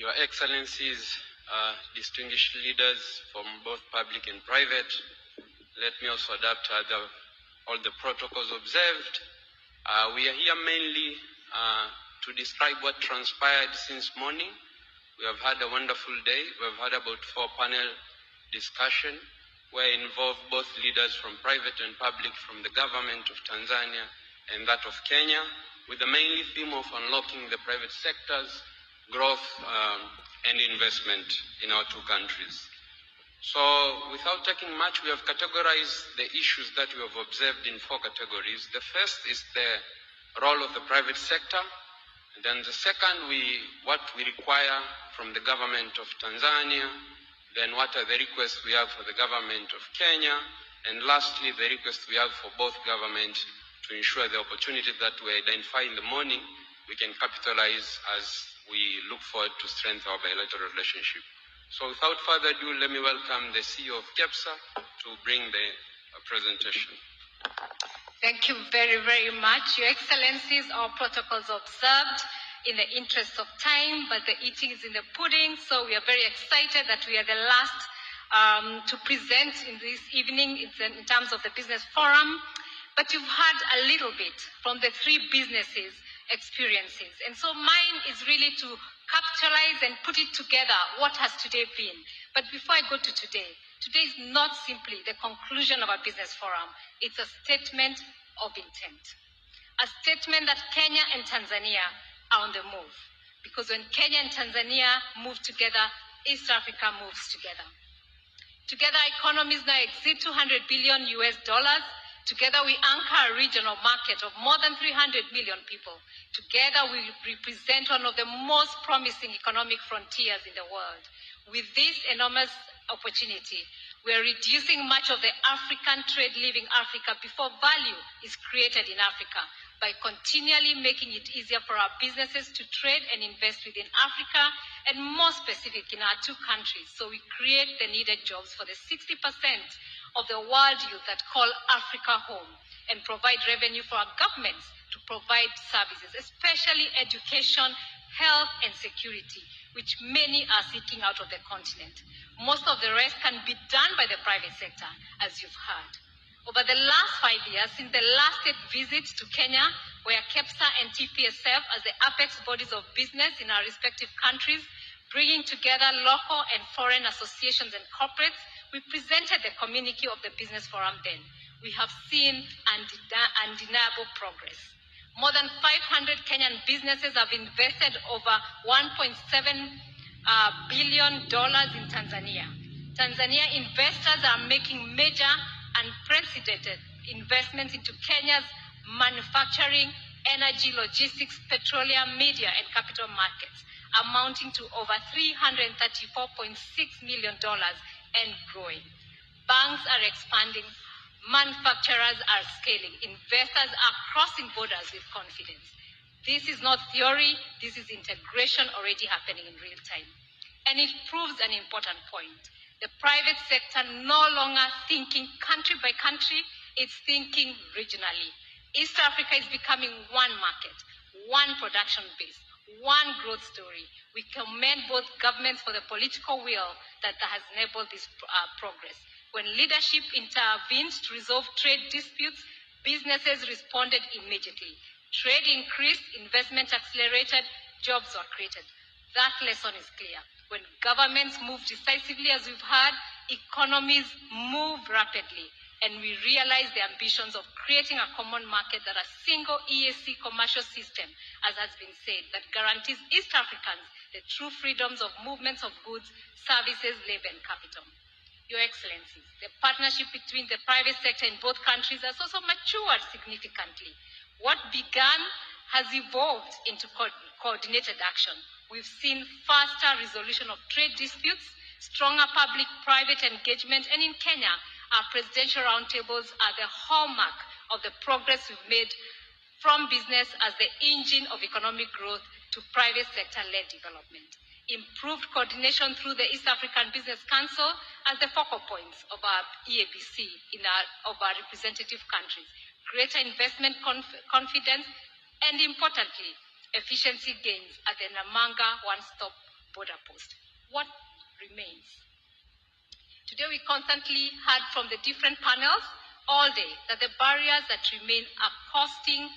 Your Excellencies, distinguished leaders from both public and private, let me also adapt to all the protocols observed. We are here mainly to describe what transpired since morning. We have had a wonderful day. We have had about 4 panel discussion where involved both leaders from private and public, from the government of Tanzania and that of Kenya, with the main theme of unlocking the private sector's growth and investment in our 2 countries. So without taking much, we have categorized the issues that we have observed in 4 categories. The first is the role of the private sector. And then the second, what we require from the government of Tanzania. Then what are the requests we have for the government of Kenya. And lastly, the request we have for both governments to ensure the opportunity that we identify in the morning, we can capitalize as we look forward to strengthen our bilateral relationship. So without further ado, let me welcome the CEO of KEPSA to bring the presentation. Thank you very, very much. Your Excellencies, our protocols observed in the interest of time, but the eating is in the pudding, so we are very excited that we are the last to present in this evening in terms of the business forum. But you've heard a little bit from the 3 businesses' experiences. And so mine is really to capitalize and put it together what has today been. But before I go to today, today is not simply the conclusion of a business forum. It's a statement of intent. A statement that Kenya and Tanzania are on the move. Because when Kenya and Tanzania move together, East Africa moves together. Together, economies now exceed $200 billion. Together, we anchor a regional market of more than 300 million people. Together, we represent one of the most promising economic frontiers in the world. With this enormous opportunity, we are reducing much of the African trade leaving Africa before value is created in Africa by continually making it easier for our businesses to trade and invest within Africa, and more specific in our 2 countries, so we create the needed jobs for the 60% of the world youth that call Africa home, and provide revenue for our governments to provide services, especially education, health, and security, which many are seeking out of the continent. Most of the rest can be done by the private sector, as you've heard. Over the last 5 years, since the last state visit to Kenya, where KEPSA and TPSF as the apex bodies of business in our respective countries, bringing together local and foreign associations and corporates, we presented the communique of the business forum then. We have seen undeniable progress. More than 500 Kenyan businesses have invested over $1.7 billion in Tanzania. Tanzania investors are making major unprecedented investments into Kenya's manufacturing, energy, logistics, petroleum, media, and capital markets, amounting to over $334.6 million and growing. Banks are expanding, manufacturers are scaling, investors are crossing borders with confidence. This is not theory, this is integration already happening in real time. And it proves an important point. The private sector no longer thinking country by country, it's thinking regionally. East Africa is becoming one market, one production base, one growth story. We commend both governments for the political will that has enabled this progress. When leadership intervened to resolve trade disputes, businesses responded immediately. Trade increased, investment accelerated, jobs were created. That lesson is clear. When governments move decisively, as we've heard, economies move rapidly, and we realize the ambitions of creating a common market, that a single EAC commercial system, as has been said, that guarantees East Africans the true freedoms of movements of goods, services, labor, and capital. Your Excellencies, the partnership between the private sector in both countries has also matured significantly. What began has evolved into coordinated action. We've seen faster resolution of trade disputes, stronger public-private engagement, and in Kenya, our presidential roundtables are the hallmark of the progress we've made from business as the engine of economic growth to private sector-led development. Improved coordination through the East African Business Council as the focal points of our EABC of our representative countries. Greater investment confidence, and importantly, efficiency gains at the Namanga one-stop border post. What remains? Today we constantly heard from the different panels all day that the barriers that remain are costing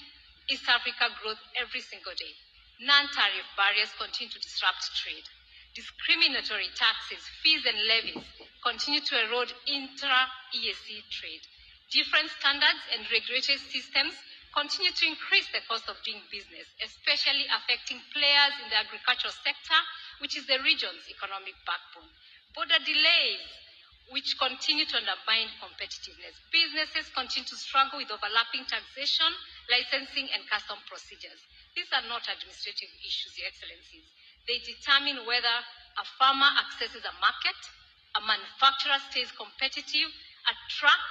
East Africa growth every single day. Non-tariff barriers continue to disrupt trade. Discriminatory taxes, fees, and levies continue to erode intra-EAC trade. Different standards and regulatory systems continue to increase the cost of doing business, especially affecting players in the agricultural sector, which is the region's economic backbone. Border delays, which continue to undermine competitiveness. Businesses continue to struggle with overlapping taxation, licensing, and custom procedures. These are not administrative issues, Your Excellencies. They determine whether a farmer accesses a market, a manufacturer stays competitive, a truck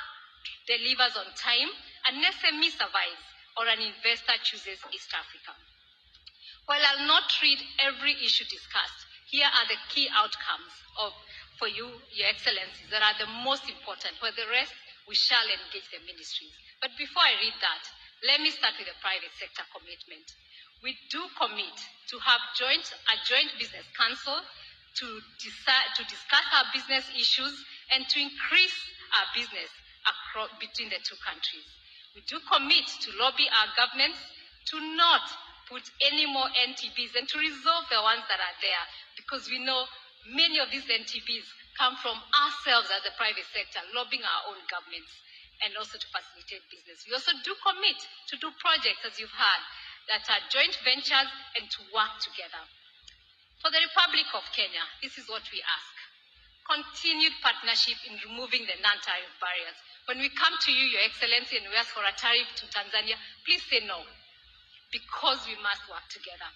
delivers on time, an SME survives, or an investor chooses East Africa. While I'll not read every issue discussed, here are the key outcomes for you, Your Excellencies, that are the most important. For the rest, we shall engage the ministries. But before I read that, let me start with the private sector commitment. We do commit to have a joint business council to discuss our business issues and to increase our business between the two countries. We do commit to lobby our governments to not put any more NTBs and to resolve the ones that are there, because we know many of these NTBs come from ourselves as the private sector, lobbying our own governments, and also to facilitate business. We also do commit to do projects, as you've heard, that are joint ventures and to work together. For the Republic of Kenya, this is what we ask. Continued partnership in removing the non-tariff barriers. When we come to you, Your Excellency, and we ask for a tariff to Tanzania, please say no, because we must work together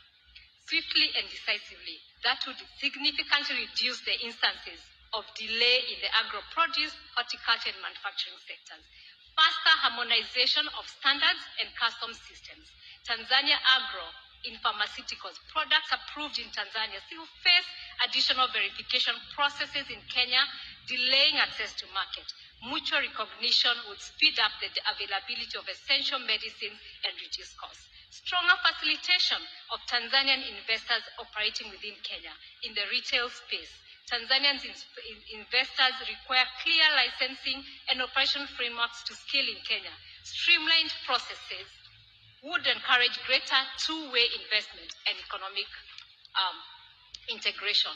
swiftly and decisively. That would significantly reduce the instances of delay in the agro-produce, horticulture, and manufacturing sectors. Faster harmonization of standards and customs systems. Tanzania Agro in pharmaceuticals, products approved in Tanzania still face additional verification processes in Kenya, delaying access to market. Mutual recognition would speed up the availability of essential medicines and reduce costs. Stronger facilitation of Tanzanian investors operating within Kenya in the retail space. Tanzanian investors require clear licensing and operation frameworks to scale in Kenya. Streamlined processes would encourage greater two-way investment and economic integration.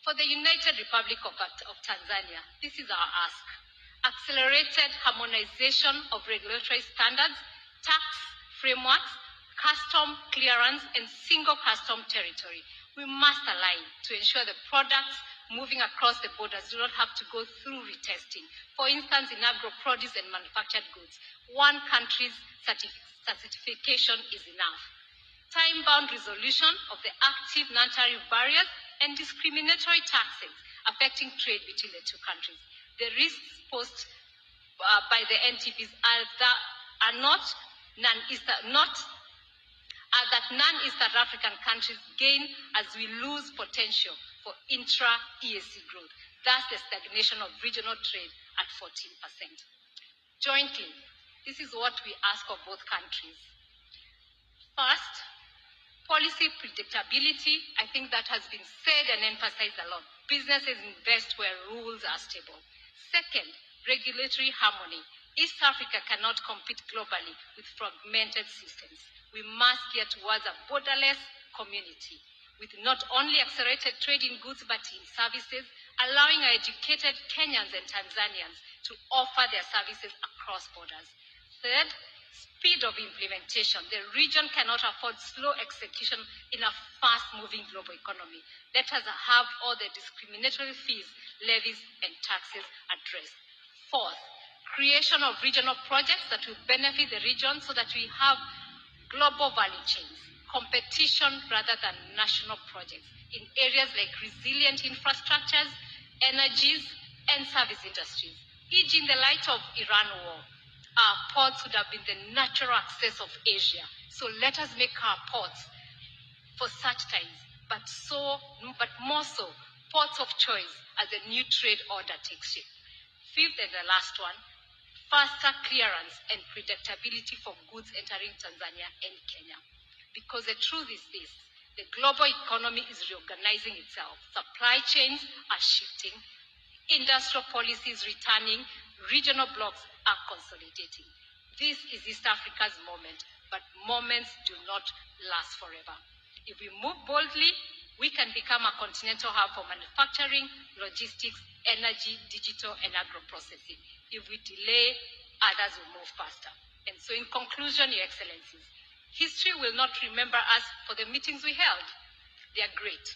For the United Republic of Tanzania, this is our ask. Accelerated harmonization of regulatory standards, tax frameworks, custom clearance, and single custom territory. We must align to ensure the products moving across the borders do not have to go through retesting. For instance, in agro-produce and manufactured goods, one country's certification is enough. Time-bound resolution of the active non-tariff barriers and discriminatory taxes affecting trade between the two countries. The risks posed by the NTBs are that non-Eastern African countries gain as we lose potential for intra-EAC growth, thus the stagnation of regional trade at 14%. Jointly, this is what we ask of both countries. First, policy predictability. I think that has been said and emphasized a lot. Businesses invest where rules are stable. Second, regulatory harmony. East Africa cannot compete globally with fragmented systems. We must gear towards a borderless community with not only accelerated trade in goods but in services, allowing our educated Kenyans and Tanzanians to offer their services across borders. Third, speed of implementation. The region cannot afford slow execution in a fast-moving global economy. Let us have all the discriminatory fees, levies, and taxes addressed. Fourth, creation of regional projects that will benefit the region so that we have global value chains, competition rather than national projects in areas like resilient infrastructures, energies, and service industries. E.g., in the light of Iran war, our ports would have been the natural access of Asia. So let us make our ports for such times, but more so, ports of choice as the new trade order takes shape. Fifth and the last one, faster clearance and predictability for goods entering Tanzania and Kenya. Because the truth is this, The global economy is reorganizing itself. Supply chains are shifting. Industrial policies returning. Regional blocs are consolidating. This is East Africa's moment, but moments do not last forever. If we move boldly, we can become a continental hub for manufacturing, logistics, energy, digital, and agro-processing. If we delay, others will move faster. And so in conclusion, Your Excellencies, history will not remember us for the meetings we held. They are great.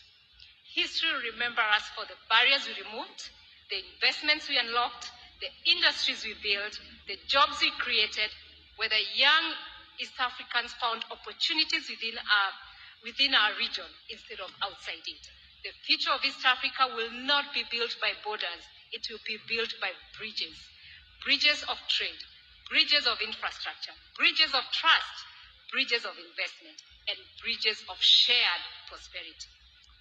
History will remember us for the barriers we removed, the investments we unlocked, the industries we built, the jobs we created, where the young East Africans found opportunities within our region instead of outside it. The future of East Africa will not be built by borders. It will be built by bridges. Bridges of trade, bridges of infrastructure, bridges of trust, bridges of investment, and bridges of shared prosperity.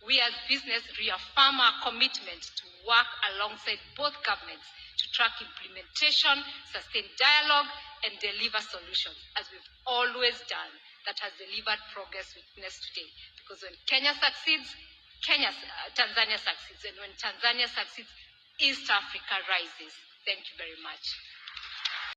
We as business reaffirm our commitment to work alongside both governments to track implementation, sustain dialogue, and deliver solutions, as we've always done, that has delivered progress witnessed today. Because when Kenya succeeds, Tanzania succeeds. And when Tanzania succeeds, East Africa rises. Thank you very much.